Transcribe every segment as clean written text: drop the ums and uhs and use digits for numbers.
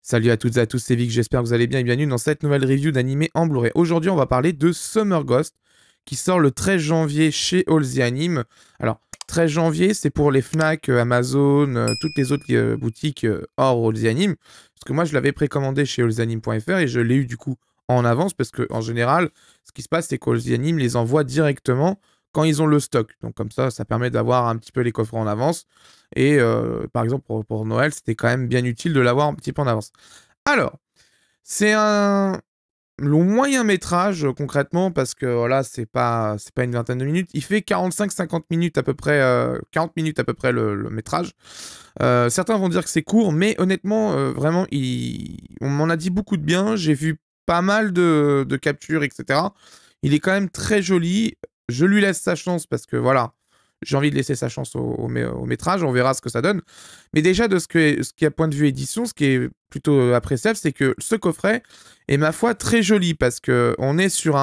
Salut à toutes et à tous, c'est Vic, j'espère que vous allez bien et bienvenue dans cette nouvelle review d'animé en Blu-ray. Aujourd'hui, on va parler de Summer Ghost, qui sort le 13 janvier chez All the Anime. Alors, 13 janvier, c'est pour les Fnac, Amazon, toutes les autres boutiques hors All the Anime. Parce que moi, je l'avais précommandé chez alltheanime.fr et je l'ai eu du coup en avance, parce qu'en général, ce qui se passe, c'est qu'All the Anime les envoie directement quand ils ont le stock. Donc comme ça permet d'avoir un petit peu les coffrets en avance. Et par exemple, pour Noël, c'était quand même bien utile de l'avoir un petit peu en avance. Alors, c'est un long moyen métrage concrètement parce que voilà, c'est pas une vingtaine de minutes. Il fait 45-50 minutes à peu près, 40 minutes à peu près le métrage. Certains vont dire que c'est court, mais honnêtement, vraiment, on m'en a dit beaucoup de bien. J'ai vu pas mal de captures, etc. Il est quand même très joli. Je lui laisse sa chance parce que voilà, j'ai envie de laisser sa chance au métrage, on verra ce que ça donne. Mais déjà, ce qui est à point de vue édition, ce qui est plutôt appréciable, c'est que ce coffret est, ma foi, très joli parce que on est sur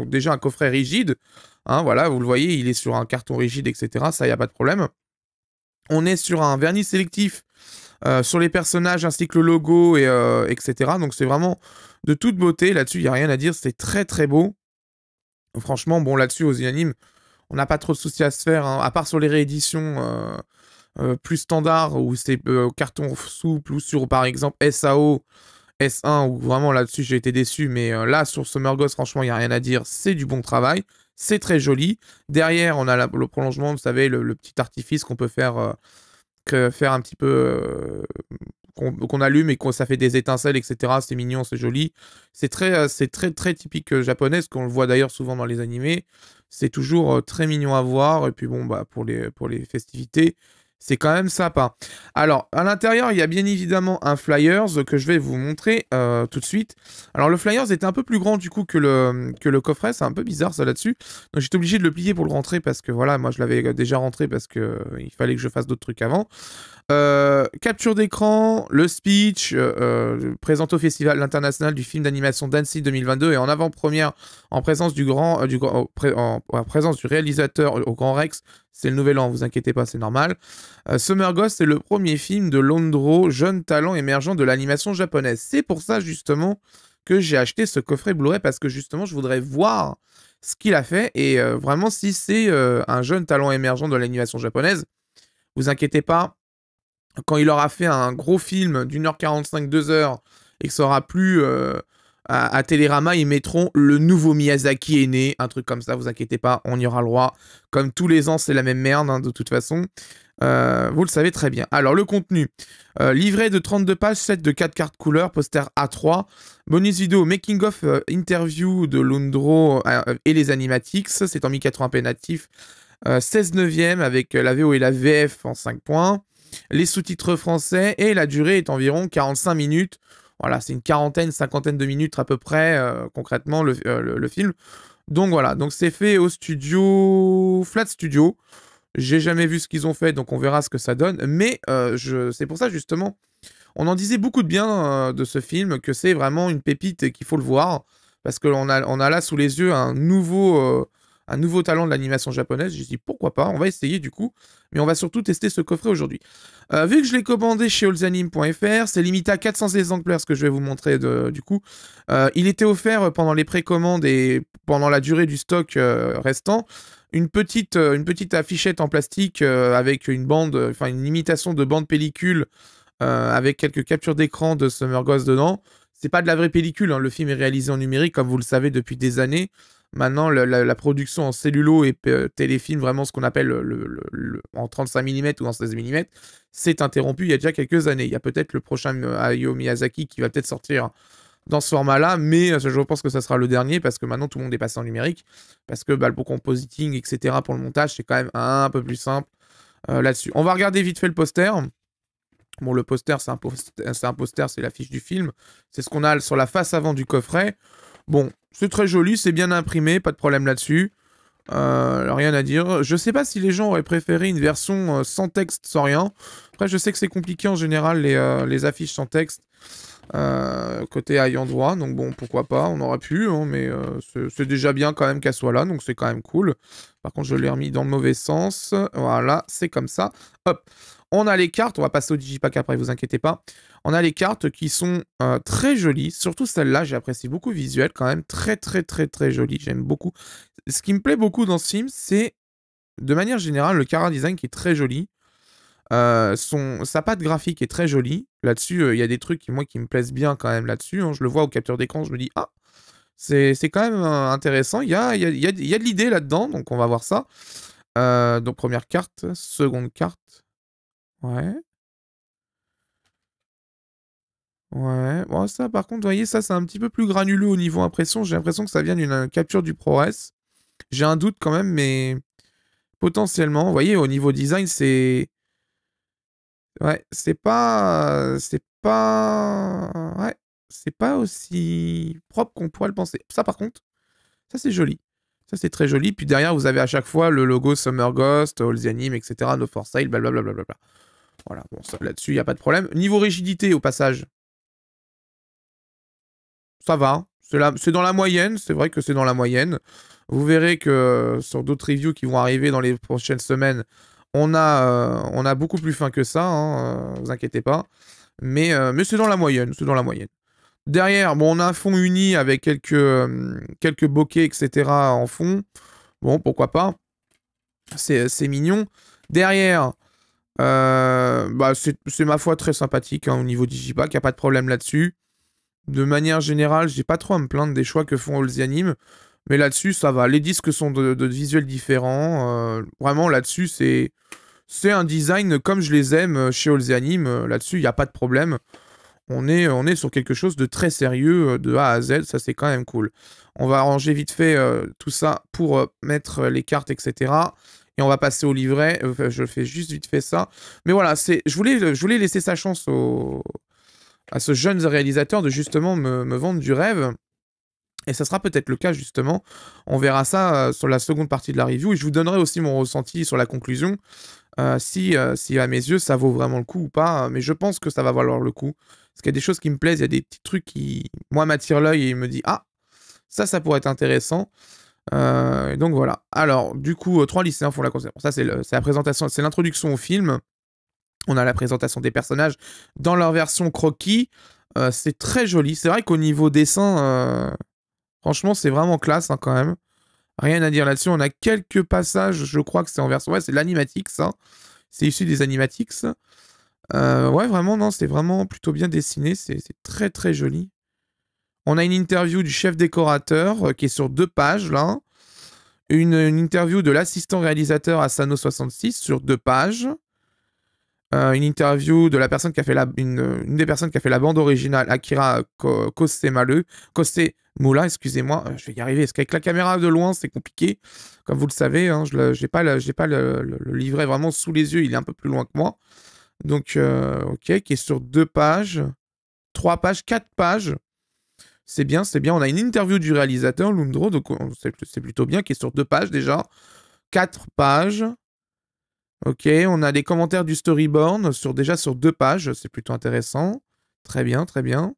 déjà un coffret rigide. Hein, voilà, vous le voyez, il est sur un carton rigide, etc. Ça, il n'y a pas de problème. On est sur un vernis sélectif sur les personnages ainsi que le logo, etc. Donc, c'est vraiment de toute beauté. Là-dessus, il n'y a rien à dire. C'est très, très beau. Franchement, bon, là-dessus, aux Animes, on n'a pas trop de soucis à se faire, hein, à part sur les rééditions plus standards, où c'est carton souple, ou sur, par exemple, SAO, S1, où vraiment là-dessus, j'ai été déçu. Mais là, sur Summer Ghost, franchement, il n'y a rien à dire. C'est du bon travail. C'est très joli. Derrière, on a le prolongement, vous savez, le petit artifice qu'on peut faire un petit peu qu'on allume et que ça fait des étincelles, etc. C'est mignon, c'est joli. C'est très, très typique japonais, ce qu'on le voit d'ailleurs souvent dans les animés. C'est toujours très mignon à voir. Et puis bon, bah, pour les festivités, c'est quand même sympa. Alors, à l'intérieur, il y a bien évidemment un flyers que je vais vous montrer tout de suite. Alors, le flyers était un peu plus grand du coup que le coffret. C'est un peu bizarre ça là-dessus. Donc, j'étais obligé de le plier pour le rentrer parce que voilà, moi je l'avais déjà rentré parce que il fallait que je fasse d'autres trucs avant. Capture d'écran, le speech, présenté au Festival international du film d'animation d'Annecy 2022 et en avant-première en présence en présence du réalisateur au Grand Rex. C'est le nouvel an, vous inquiétez pas, c'est normal. Summer Ghost, c'est le premier film de Londro, jeune talent émergent de l'animation japonaise. C'est pour ça justement que j'ai acheté ce coffret Blu-ray parce que justement je voudrais voir ce qu'il a fait et vraiment si c'est un jeune talent émergent de l'animation japonaise, vous inquiétez pas, quand il aura fait un gros film d'1h45, 2 heures, et que ça aura plu à Télérama, ils mettront le nouveau Miyazaki est né, un truc comme ça, vous inquiétez pas, on y aura le droit. Comme tous les ans, c'est la même merde, hein, de toute façon. Vous le savez très bien. Alors, le contenu. Livret de 32 pages, set de 4 cartes couleurs, poster A3, bonus vidéo, making of interview de Lundro et les animatics, c'est en 1080p natif, 16 neuvième avec la VO et la VF en 5 points. Les sous-titres français et la durée est environ 45 minutes. Voilà, c'est une quarantaine, cinquantaine de minutes à peu près, concrètement, le film. Donc voilà, donc c'est fait au studio Flat Studio. J'ai jamais vu ce qu'ils ont fait, donc on verra ce que ça donne. Mais c'est pour ça, justement, on en disait beaucoup de bien de ce film, que c'est vraiment une pépite et qu'il faut le voir. Parce on a là sous les yeux un nouveau talent de l'animation japonaise. J'ai dit pourquoi pas, on va essayer du coup. Mais on va surtout tester ce coffret aujourd'hui. Vu que je l'ai commandé chez alltheanime.fr, c'est limité à 400 exemplaires, ce que je vais vous montrer du coup. Il était offert pendant les précommandes et pendant la durée du stock restant. Une petite affichette en plastique avec une bande, enfin une imitation de bande pellicule avec quelques captures d'écran de Summer Ghost dedans. C'est pas de la vraie pellicule, hein. Le film est réalisé en numérique, comme vous le savez depuis des années. Maintenant, la production en cellulo et téléfilm, vraiment ce qu'on appelle en 35 mm ou en 16 mm, c'est interrompu il y a déjà quelques années. Il y a peut-être le prochain Hayao Miyazaki qui va peut-être sortir dans ce format-là, mais je pense que ça sera le dernier parce que maintenant tout le monde est passé en numérique. Parce que le compositing, etc., pour le montage, c'est quand même un peu plus simple là-dessus. On va regarder vite fait le poster. Bon, le poster, c'est un poster, c'est l'affiche du film. C'est ce qu'on a sur la face avant du coffret. Bon, c'est très joli, c'est bien imprimé, pas de problème là-dessus. Rien à dire. Je sais pas si les gens auraient préféré une version sans texte, sans rien. Après, je sais que c'est compliqué en général, les affiches sans texte, côté ayant droit. Donc bon, pourquoi pas, on aurait pu, hein, mais c'est déjà bien quand même qu'elle soit là, donc c'est quand même cool. Par contre, je l'ai remis dans le mauvais sens. Voilà, c'est comme ça. Hop. On a les cartes, on va passer au digipack après, vous inquiétez pas. On a les cartes qui sont très jolies, surtout celle-là, j'apprécie beaucoup le visuel quand même, très très très très jolie, j'aime beaucoup. Ce qui me plaît beaucoup dans ce film, c'est de manière générale le chara design qui est très joli. Sa patte graphique est très jolie. Là-dessus, il y a des trucs qui me plaisent bien quand même là-dessus, hein. Je le vois au capture d'écran, je me dis: «Ah, c'est quand même intéressant, il y a de l'idée là-dedans», donc on va voir ça. Donc première carte, seconde carte. Ouais, ouais. Bon ça par contre, vous voyez, ça c'est un petit peu plus granuleux au niveau impression. J'ai l'impression que ça vient d'une, capture du ProRes. J'ai un doute quand même, mais potentiellement. Vous voyez, au niveau design, c'est ouais, ouais, c'est pas aussi propre qu'on pourrait le penser. Ça par contre, ça c'est joli. Ça c'est très joli. Puis derrière, vous avez à chaque fois le logo Summer Ghost, All the Anime, et cetera, No for Sale, blablabla, blablabla. Voilà, bon ça là-dessus, il y a pas de problème. Niveau rigidité au passage, ça va. C'est dans la moyenne, c'est vrai que c'est dans la moyenne. Vous verrez que sur d'autres reviews qui vont arriver dans les prochaines semaines, on a beaucoup plus fin que ça, hein, vous inquiétez pas. Mais c'est dans la moyenne, c'est dans la moyenne. Derrière, bon, on a un fond uni avec quelques bokeh, etc. en fond. Bon, pourquoi pas. C'est mignon. Derrière, bah, c'est ma foi très sympathique, hein, au niveau digipack, y a pas de problème là-dessus. De manière générale, j'ai pas trop à me plaindre des choix que font All the Anime, mais là-dessus, ça va. Les disques sont de visuels différents. Vraiment, là-dessus, c'est un design comme je les aime chez All the Anime. Là-dessus, il n'y a pas de problème. On est sur quelque chose de très sérieux de A à Z. Ça, c'est quand même cool. On va arranger vite fait tout ça pour mettre les cartes, etc. Et on va passer au livret. Je fais juste vite fait ça. Mais voilà, je voulais laisser sa chance à ce jeune réalisateur de justement me vendre du rêve. Et ça sera peut-être le cas justement. On verra ça sur la seconde partie de la review. Et je vous donnerai aussi mon ressenti sur la conclusion. Si à mes yeux ça vaut vraiment le coup ou pas. Mais je pense que ça va valoir le coup. Parce qu'il y a des choses qui me plaisent, il y a des petits trucs qui, moi, m'attirent l'œil et me dit ah, ça pourrait être intéressant. Donc voilà. Alors, du coup, 3 lycéens font la conférence. Ça, c'est la présentation, c'est l'introduction au film. On a la présentation des personnages dans leur version croquis. C'est très joli. C'est vrai qu'au niveau dessin, franchement, c'est vraiment classe hein, quand même. Rien à dire là-dessus. On a quelques passages, je crois que c'est en version... Ouais, c'est l'Animatix. Hein. C'est issu des Animatix. Ouais, vraiment, non, c'est vraiment plutôt bien dessiné. C'est très, très joli. On a une interview du chef décorateur qui est sur 2 pages, là. Une interview de l'assistant réalisateur Asano66 sur 2 pages. Une interview de la personne qui a fait une des personnes qui a fait la bande originale, Akira Kosemula, excusez-moi, je vais y arriver, parce qu'avec la caméra de loin, c'est compliqué, comme vous le savez, hein, j'ai pas le livret vraiment sous les yeux, il est un peu plus loin que moi, donc ok, qui est sur 2 pages, 3 pages, 4 pages, c'est bien, on a une interview du réalisateur, Lundro, donc c'est plutôt bien, qui est sur 2 pages déjà, 4 pages, ok, on a des commentaires du storyboard déjà sur 2 pages, c'est plutôt intéressant. Très bien, très bien.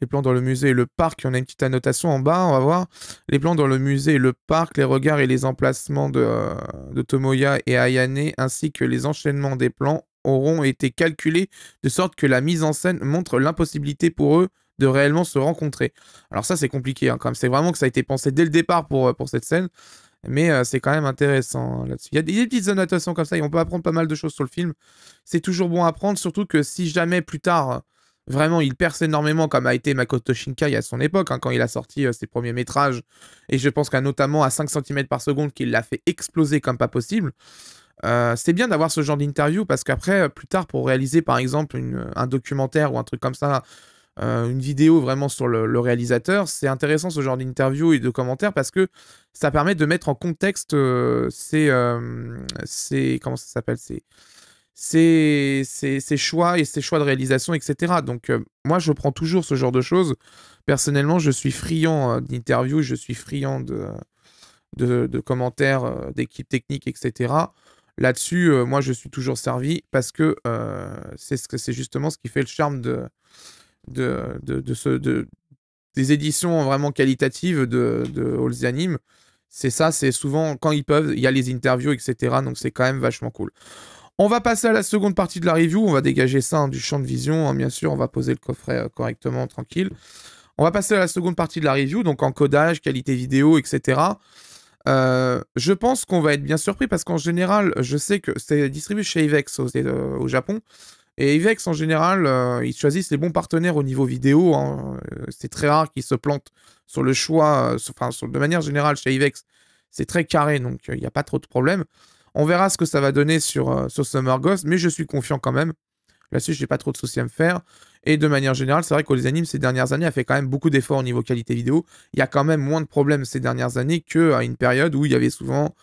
Les plans dans le musée et le parc, on a une petite annotation en bas, on va voir. Les plans dans le musée et le parc, les regards et les emplacements de Tomoya et Ayane, ainsi que les enchaînements des plans, auront été calculés de sorte que la mise en scène montre l'impossibilité pour eux de réellement se rencontrer. Alors ça, c'est compliqué, hein, quand même. C'est vraiment que ça a été pensé dès le départ pour cette scène. Mais c'est quand même intéressant là-dessus. Il y a des petites annotations comme ça et on peut apprendre pas mal de choses sur le film. C'est toujours bon à apprendre, surtout que si jamais plus tard, vraiment, il perce énormément comme a été Makoto Shinkai à son époque, hein, quand il a sorti ses premiers métrages, et je pense qu'à notamment à 5 cm par seconde qu'il l'a fait exploser comme pas possible. C'est bien d'avoir ce genre d'interview parce qu'après, plus tard, pour réaliser par exemple un documentaire ou un truc comme ça, une vidéo vraiment sur le réalisateur, c'est intéressant ce genre d'interview et de commentaires parce que ça permet de mettre en contexte comment ça s'appelle, ses choix et ses choix de réalisation, etc. Donc moi, je prends toujours ce genre de choses. Personnellement, je suis friand d'interviews, je suis friand de commentaires d'équipes techniques, etc. Là-dessus, moi, je suis toujours servi parce que c'est justement ce qui fait le charme des éditions vraiment qualitatives de All the Anime. C'est ça, c'est souvent quand ils peuvent, il y a les interviews, etc. Donc c'est quand même vachement cool. On va passer à la seconde partie de la review. On va dégager ça du champ de vision. Bien sûr, on va poser le coffret correctement, tranquille. On va passer à la seconde partie de la review, donc encodage, qualité vidéo, etc. Je pense qu'on va être bien surpris parce qu'en général, je sais que c'est distribué chez Avex au Japon. Et Avex, en général, ils choisissent les bons partenaires au niveau vidéo. Hein. C'est très rare qu'ils se plantent sur le choix. De manière générale, chez Avex, c'est très carré, donc il n'y a pas trop de problème. On verra ce que ça va donner sur Summer Ghost, mais je suis confiant quand même. Là-dessus, je n'ai pas trop de soucis à me faire. Et de manière générale, c'est vrai que les animes, ces dernières années, a fait quand même beaucoup d'efforts au niveau qualité vidéo. Il y a quand même moins de problèmes ces dernières années qu'à une période où il y avait souvent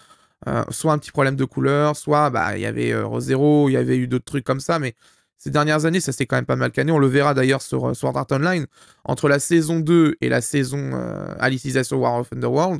soit un petit problème de couleur, soit il y avait Re:Zero, il y avait eu d'autres trucs comme ça, mais ces dernières années, ça s'est quand même pas mal canné. On le verra d'ailleurs sur Sword Art Online. Entre la saison 2 et la saison Alicization War of Underworld,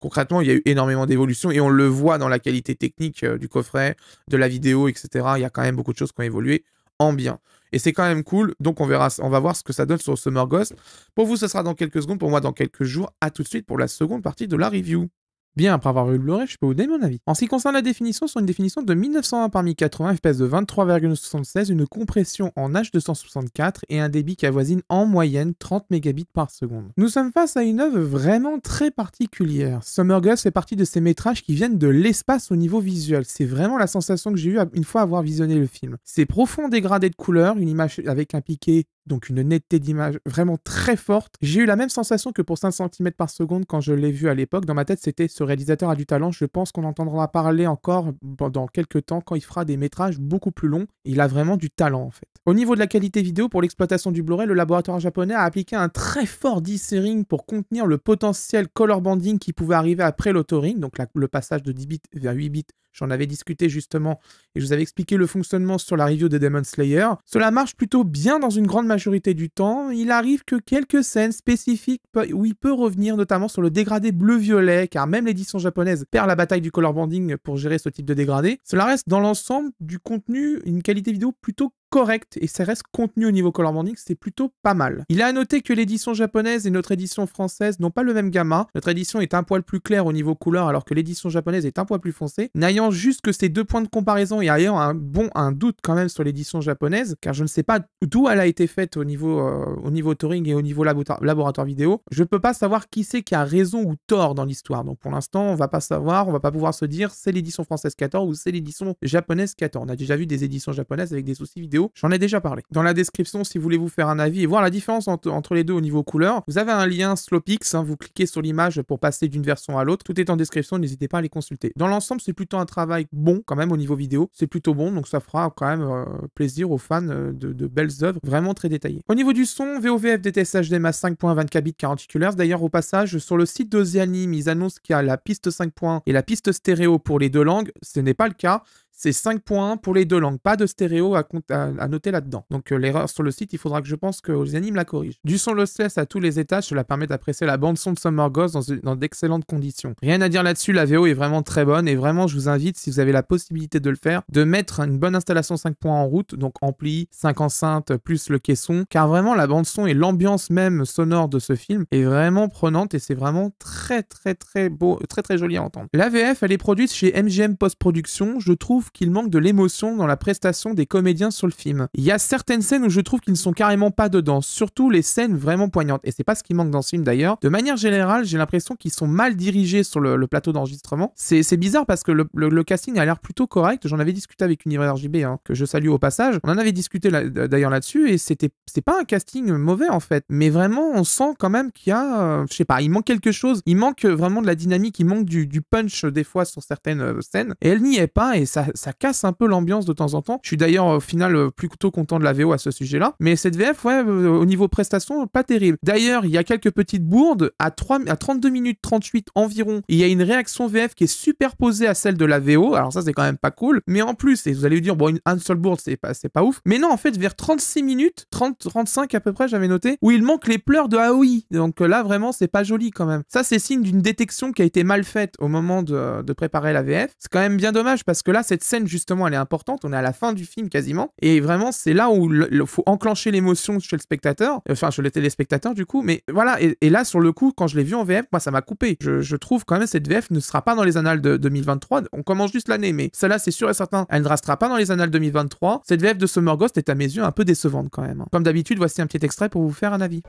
concrètement, il y a eu énormément d'évolutions et on le voit dans la qualité technique du coffret, de la vidéo, etc. Il y a quand même beaucoup de choses qui ont évolué en bien. Et c'est quand même cool, donc on va voir ce que ça donne sur Summer Ghost. Pour vous, ce sera dans quelques secondes, pour moi dans quelques jours. À tout de suite pour la seconde partie de la review. Bien, après avoir vu le Blu-ray, je peux vous donner mon avis. En ce qui concerne la définition, sur une définition de 1920 par 1080, FPS de 23,76, une compression en H264 et un débit qui avoisine en moyenne 30 mégabits par seconde. Nous sommes face à une œuvre vraiment très particulière. Summer Ghost fait partie de ces métrages qui viennent de l'espace au niveau visuel. C'est vraiment la sensation que j'ai eue une fois avoir visionné le film. C'est profond dégradé de couleurs, une image avec un piqué, donc une netteté d'image vraiment très forte. J'ai eu la même sensation que pour 5 cm par seconde quand je l'ai vu à l'époque. Dans ma tête, c'était ce réalisateur a du talent. Je pense qu'on entendra parler encore dans quelques temps quand il fera des métrages beaucoup plus longs. Il a vraiment du talent en fait. Au niveau de la qualité vidéo, pour l'exploitation du Blu-ray, le laboratoire japonais a appliqué un très fort desering pour contenir le potentiel color banding qui pouvait arriver après l'authoring, donc le passage de 10 bits vers 8 bits. J'en avais discuté justement et je vous avais expliqué le fonctionnement sur la review de Demon Slayer. Cela marche plutôt bien dans une grande majorité du temps. Il arrive que quelques scènes spécifiques où il peut revenir, notamment sur le dégradé bleu-violet, car même l'édition japonaise perd la bataille du color banding pour gérer ce type de dégradé. Cela reste dans l'ensemble du contenu une qualité vidéo plutôt correct et ça reste contenu au niveau color banding, c'est plutôt pas mal. Il est à noter que l'édition japonaise et notre édition française n'ont pas le même gamma. Notre édition est un poil plus claire au niveau couleur alors que l'édition japonaise est un poil plus foncée. N'ayant juste que ces deux points de comparaison et ayant un doute quand même sur l'édition japonaise, car je ne sais pas d'où elle a été faite au niveau authoring et au niveau laboratoire vidéo, je peux pas savoir qui c'est qui a raison ou tort dans l'histoire. Donc pour l'instant, on va pas savoir, on va pas pouvoir se dire c'est l'édition française qui a tort ou c'est l'édition japonaise qui a tort. On a déjà vu des éditions japonaises avec des soucis vidéo. J'en ai déjà parlé. Dans la description, si vous voulez vous faire un avis et voir la différence entre les deux au niveau couleur, vous avez un lien Slowpix, vous cliquez sur l'image pour passer d'une version à l'autre. Tout est en description, n'hésitez pas à les consulter. Dans l'ensemble, c'est plutôt un travail bon quand même au niveau vidéo. C'est plutôt bon, donc ça fera quand même plaisir aux fans de belles œuvres vraiment très détaillées. Au niveau du son, VOVF DTS HDMI 5.24 bits 48 Hz. D'ailleurs, au passage, sur le site d'Ozianime, ils annoncent qu'il y a la piste 5 points et la piste stéréo pour les deux langues. Ce n'est pas le cas. C'est 5.1 pour les deux langues, pas de stéréo à noter là-dedans. Donc l'erreur sur le site, il faudra que je pense que Ozianime la corrige. Du son lossless à tous les étages, cela permet d'apprécier la bande-son de Summer Ghost dans d'excellentes conditions. Rien à dire là-dessus, la VO est vraiment très bonne et vraiment je vous invite, si vous avez la possibilité de le faire, de mettre une bonne installation 5 points en route, donc ampli, 5 enceintes plus le caisson, car vraiment la bande-son et l'ambiance même sonore de ce film est vraiment prenante et c'est vraiment très beau, très joli à entendre. La VF, elle est produite chez MGM Post-Production, je trouve qu'il manque de l'émotion dans la prestation des comédiens sur le film. Il y a certaines scènes où je trouve qu'ils ne sont carrément pas dedans, surtout les scènes vraiment poignantes. Et c'est pas ce qui manque dans ce film d'ailleurs. De manière générale, j'ai l'impression qu'ils sont mal dirigés sur le plateau d'enregistrement. C'est bizarre parce que le casting a l'air plutôt correct. J'en avais discuté avec Univers RJB, que je salue au passage. On en avait discuté d'ailleurs là-dessus et c'est pas un casting mauvais en fait. Mais vraiment, on sent quand même qu'il y a, je sais pas, il manque quelque chose. Il manque vraiment de la dynamique, il manque du punch des fois sur certaines scènes. Et elle n'y est pas et ça casse un peu l'ambiance de temps en temps. Je suis d'ailleurs au final plutôt content de la VO à ce sujet-là. Mais cette VF, ouais, au niveau prestation, pas terrible. D'ailleurs, il y a quelques petites bourdes à 32 minutes 38 environ. Il y a une réaction VF qui est superposée à celle de la VO. Alors ça, c'est quand même pas cool. Mais en plus, et vous allez lui dire, bon, une seule bourde, c'est pas ouf. Mais non, en fait, vers 36 minutes, 35 à peu près, j'avais noté, où il manque les pleurs de Aoi. Donc là, vraiment, c'est pas joli quand même. Ça, c'est signe d'une détection qui a été mal faite au moment de préparer la VF. C'est quand même bien dommage parce que là, cette scène, justement, elle est importante. On est à la fin du film quasiment. Et Et vraiment, c'est là où il faut enclencher l'émotion chez le spectateur, enfin chez le téléspectateur du coup, mais voilà, et là sur le coup, quand je l'ai vu en VF, moi ça m'a coupé. Je trouve quand même cette VF ne sera pas dans les annales de 2023, on commence juste l'année, mais celle-là c'est sûr et certain, elle ne restera pas dans les annales 2023. Cette VF de Summer Ghost est à mes yeux un peu décevante quand même. Comme d'habitude, voici un petit extrait pour vous faire un avis.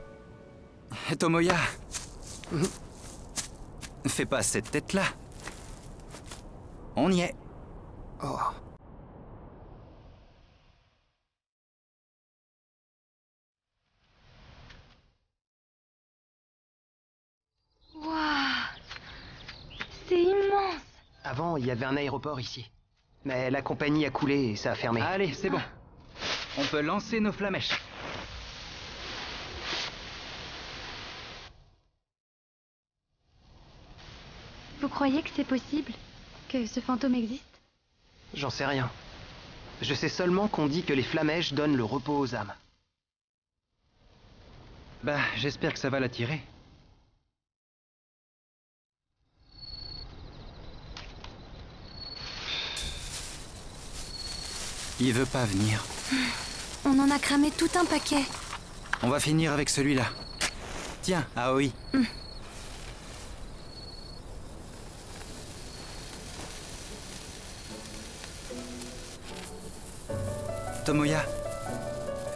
Tomoya, fais pas cette tête-là. On y est. Oh. Waouh, c'est immense. Avant, il y avait un aéroport ici. Mais la compagnie a coulé et ça a fermé. Allez, c'est bon. On peut lancer nos flamèches. Vous croyez que c'est possible? Que ce fantôme existe? J'en sais rien. Je sais seulement qu'on dit que les flamèches donnent le repos aux âmes. Bah, j'espère que ça va l'attirer. Il veut pas venir. On en a cramé tout un paquet. On va finir avec celui-là. Tiens, Aoi. Tomoya,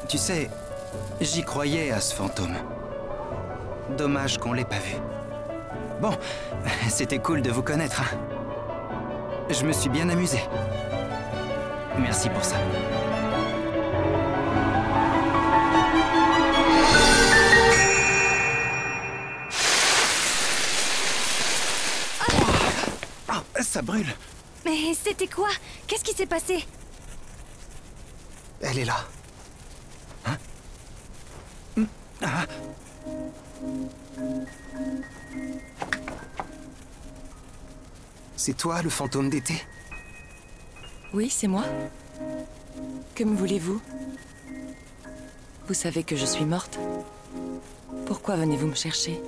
tu sais, j'y croyais à ce fantôme. Dommage qu'on l'ait pas vu. Bon, c'était cool de vous connaître. Hein. Je me suis bien amusé. Merci pour ça. Oh, ça brûle. Mais c'était quoi? Qu'est-ce qui s'est passé? Elle est là. Hein? Ah. C'est toi, le fantôme d'été? Oui, c'est moi. Que me voulez-vous? Vous savez que je suis morte. Pourquoi venez-vous me chercher?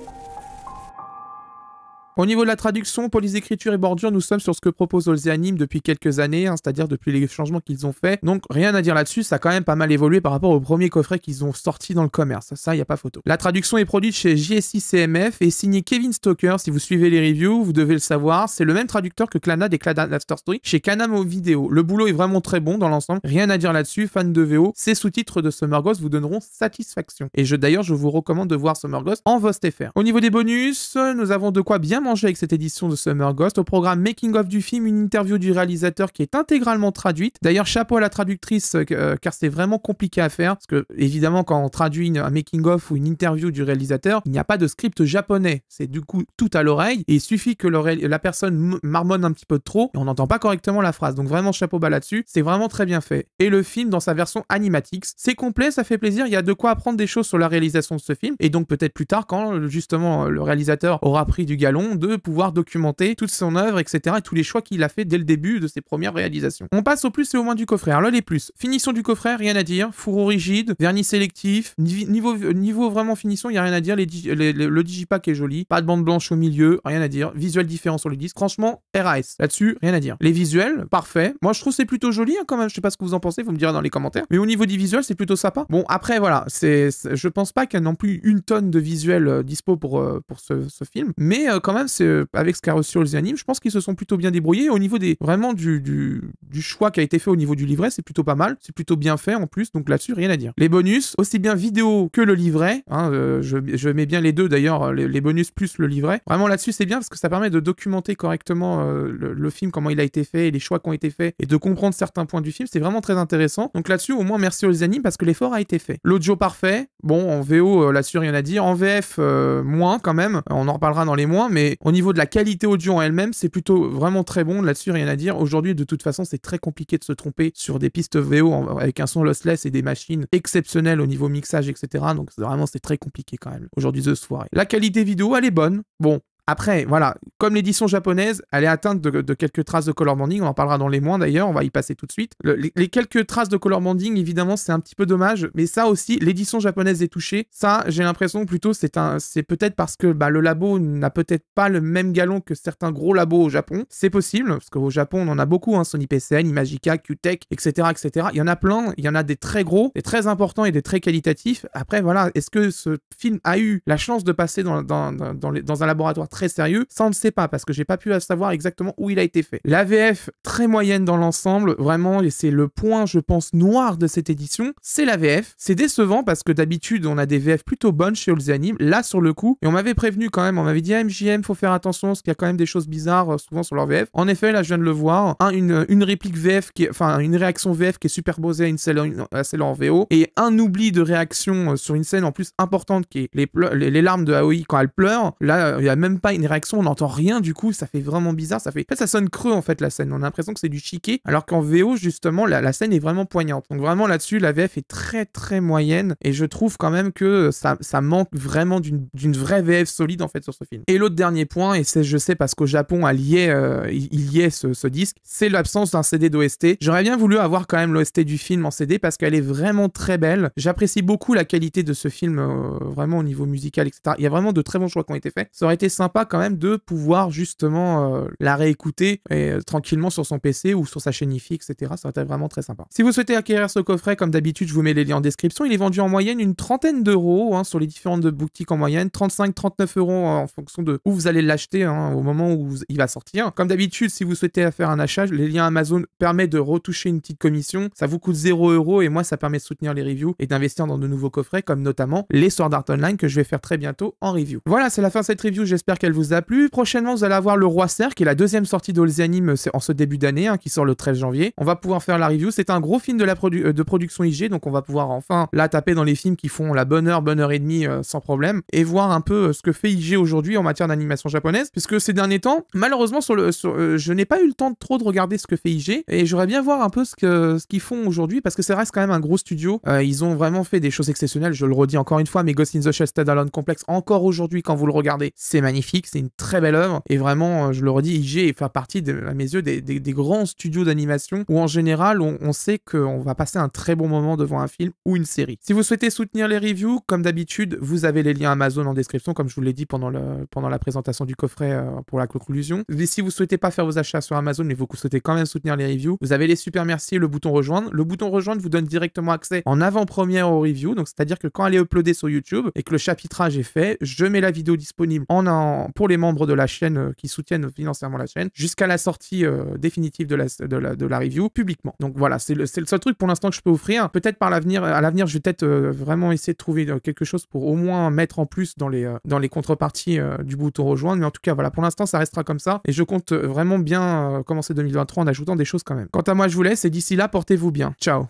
Au niveau de la traduction, police d'écriture et bordure, nous sommes sur ce que propose Olsey Anime depuis quelques années, hein, c'est-à-dire depuis les changements qu'ils ont fait. Donc rien à dire là-dessus, ça a quand même pas mal évolué par rapport au premier coffret qu'ils ont sorti dans le commerce. Ça, y a pas photo. La traduction est produite chez JSI CMF et signée Kevin Stoker. Si vous suivez les reviews, vous devez le savoir. C'est le même traducteur que Clannad et Clannad After Story chez Kanamo Video. Le boulot est vraiment très bon dans l'ensemble. Rien à dire là-dessus. Fan de VO, ces sous-titres de Summer Ghost vous donneront satisfaction. Et d'ailleurs, je vous recommande de voir Summer Ghost en VostFR. Au niveau des bonus, nous avons de quoi bien manger avec cette édition de Summer Ghost. Au programme Making of du film, une interview du réalisateur qui est intégralement traduite. D'ailleurs, chapeau à la traductrice, car c'est vraiment compliqué à faire. Parce que, évidemment, quand on traduit un Making of ou une interview du réalisateur, il n'y a pas de script japonais. C'est du coup tout à l'oreille. Et il suffit que la personne marmonne un petit peu trop et on n'entend pas correctement la phrase. Donc vraiment, chapeau bas là-dessus. C'est vraiment très bien fait. Et le film, dans sa version animatix, c'est complet, ça fait plaisir. Il y a de quoi apprendre des choses sur la réalisation de ce film. Et donc, peut-être plus tard, quand justement le réalisateur aura pris du galon, de pouvoir documenter toute son œuvre, etc. et tous les choix qu'il a fait dès le début de ses premières réalisations. On passe au plus et au moins du coffret. Alors là, les plus. Finition du coffret, rien à dire. Fourreau rigide, vernis sélectif. Niveau vraiment finition, il n'y a rien à dire. Le digipack est joli. Pas de bande blanche au milieu, rien à dire. Visuel différent sur le disque. Franchement, RAS. Là-dessus, rien à dire. Les visuels, parfait. Moi, je trouve c'est plutôt joli hein, quand même. Je sais pas ce que vous en pensez, vous me direz dans les commentaires. Mais au niveau des visuels, c'est plutôt sympa. Bon, après, voilà. Je pense pas qu'il y a non plus une tonne de visuels dispo pour ce film. Mais quand même, c'est avec ce qu'a reçu Olsey Anime, je pense qu'ils se sont plutôt bien débrouillés. Au niveau vraiment du choix qui a été fait au niveau du livret, c'est plutôt pas mal. C'est plutôt bien fait en plus, donc là-dessus, rien à dire. Les bonus, aussi bien vidéo que le livret. Hein, je mets bien les deux d'ailleurs, les bonus plus le livret. Vraiment là-dessus, c'est bien parce que ça permet de documenter correctement le film, comment il a été fait, et les choix qui ont été faits, et de comprendre certains points du film. C'est vraiment très intéressant. Donc là-dessus, au moins, merci Olsey Anime parce que l'effort a été fait. L'audio parfait. Bon, en VO, là-dessus, rien à dire. En VF, moins quand même. On en reparlera dans les moins, mais au niveau de la qualité audio en elle-même, c'est plutôt vraiment très bon. Là-dessus, rien à dire. Aujourd'hui, de toute façon, c'est très compliqué de se tromper sur des pistes VO avec un son lossless et des machines exceptionnelles au niveau mixage, etc. Donc, vraiment, c'est très compliqué quand même. Aujourd'hui, The Soirée. La qualité vidéo, elle est bonne. Bon, Après, voilà, comme l'édition japonaise, elle est atteinte de quelques traces de color banding, on en parlera dans les mois d'ailleurs, on va y passer tout de suite. Les quelques traces de color banding, évidemment, c'est un petit peu dommage, mais ça aussi, l'édition japonaise est touchée. Ça, j'ai l'impression plutôt, c'est peut-être parce que bah, le labo n'a peut-être pas le même galon que certains gros labos au Japon. C'est possible, parce qu'au Japon, on en a beaucoup, hein, Sony PCN, Imagica, Q-Tech, etc., etc. Il y en a plein, il y en a des très gros, des très importants et des très qualitatifs. Après, voilà, est-ce que ce film a eu la chance de passer dans un laboratoire très sérieux? Ça, on ne sait pas, parce que j'ai pas pu savoir exactement où il a été fait. La VF, très moyenne dans l'ensemble, vraiment, et c'est le point, je pense, noir de cette édition, c'est la VF. C'est décevant, parce que d'habitude, on a des VF plutôt bonnes chez All The Anime, là, sur le coup, et on m'avait prévenu quand même, on m'avait dit, MJM, faut faire attention, parce qu'il y a quand même des choses bizarres, souvent sur leur VF. En effet, là, je viens de le voir, une réplique VF, enfin, une réaction VF qui est superposée à celle en VO, et un oubli de réaction sur une scène en plus importante, qui est les larmes de Aoi quand elle pleure. Là, il n'y a même pas une réaction, on n'entend rien, du coup, ça fait vraiment bizarre, en fait, ça sonne creux, en fait, la scène, on a l'impression que c'est du chiquet, alors qu'en VO, justement, la scène est vraiment poignante. Donc vraiment, là-dessus, la VF est très, très moyenne, et je trouve quand même que ça manque vraiment d'une vraie VF solide, en fait, sur ce film. Et l'autre dernier point, et c'est, je sais, parce qu'au Japon, il y ait ce disque, c'est l'absence d'un CD d'OST. J'aurais bien voulu avoir quand même l'OST du film en CD, parce qu'elle est vraiment très belle. J'apprécie beaucoup la qualité de ce film, vraiment au niveau musical, etc. Il y a vraiment de très bons choix qui ont été faits. Ça aurait été sympa quand même de pouvoir justement la réécouter tranquillement sur son PC ou sur sa chaîne IFI, etc. Ça aurait été vraiment très sympa. Si vous souhaitez acquérir ce coffret, comme d'habitude, je vous mets les liens en description. Il est vendu en moyenne une trentaine d'euros sur les différentes boutiques en moyenne, 35-39 euros en fonction de où vous allez l'acheter au moment où il va sortir. Comme d'habitude, si vous souhaitez faire un achat, les liens Amazon permettent de retoucher une petite commission. Ça vous coûte 0 € et moi, ça permet de soutenir les reviews et d'investir dans de nouveaux coffrets, comme notamment les Sword Art Online que je vais faire très bientôt en review. Voilà, c'est la fin de cette review. J'espère qu'elle vous a plu. Prochainement, vous allez avoir Le Roi Cerf, qui est la deuxième sortie d'All The Anime en ce début d'année, qui sort le 13 janvier. On va pouvoir faire la review. C'est un gros film de production IG, donc on va pouvoir enfin la taper dans les films qui font la bonne heure et demie sans problème, et voir un peu ce que fait IG aujourd'hui en matière d'animation japonaise, puisque ces derniers temps, malheureusement, je n'ai pas eu le temps trop de regarder ce que fait IG, et j'aurais bien voir un peu ce qu'ils font aujourd'hui, parce que ça reste quand même un gros studio. Ils ont vraiment fait des choses exceptionnelles, je le redis encore une fois, mais Ghost in the Shell Standalone Complex, encore aujourd'hui, quand vous le regardez, c'est magnifique, c'est une très belle œuvre, et vraiment, je le redis, IG fait partie, à mes yeux, des grands studios d'animation, où en général, on sait qu'on va passer un très bon moment devant un film ou une série. Si vous souhaitez soutenir les reviews, comme d'habitude, vous avez les liens Amazon en description, comme je vous l'ai dit pendant la présentation du coffret pour la conclusion. Mais si vous souhaitez pas faire vos achats sur Amazon, mais vous souhaitez quand même soutenir les reviews, vous avez les super merci et le bouton rejoindre. Le bouton rejoindre vous donne directement accès en avant-première aux reviews, donc c'est-à-dire que quand elle est uploadée sur YouTube et que le chapitrage est fait, je mets la vidéo disponible pour les membres de la chaîne qui soutiennent financièrement la chaîne, jusqu'à la sortie définitive de la review publiquement. Donc voilà, c'est le seul truc pour l'instant que je peux offrir. Peut-être à l'avenir, je vais peut-être vraiment essayer de trouver quelque chose pour au moins mettre en plus dans les contreparties du bouton rejoindre. Mais en tout cas, voilà, pour l'instant, ça restera comme ça. Et je compte vraiment bien commencer 2023 en ajoutant des choses quand même. Quant à moi, je vous laisse et d'ici là, portez-vous bien. Ciao.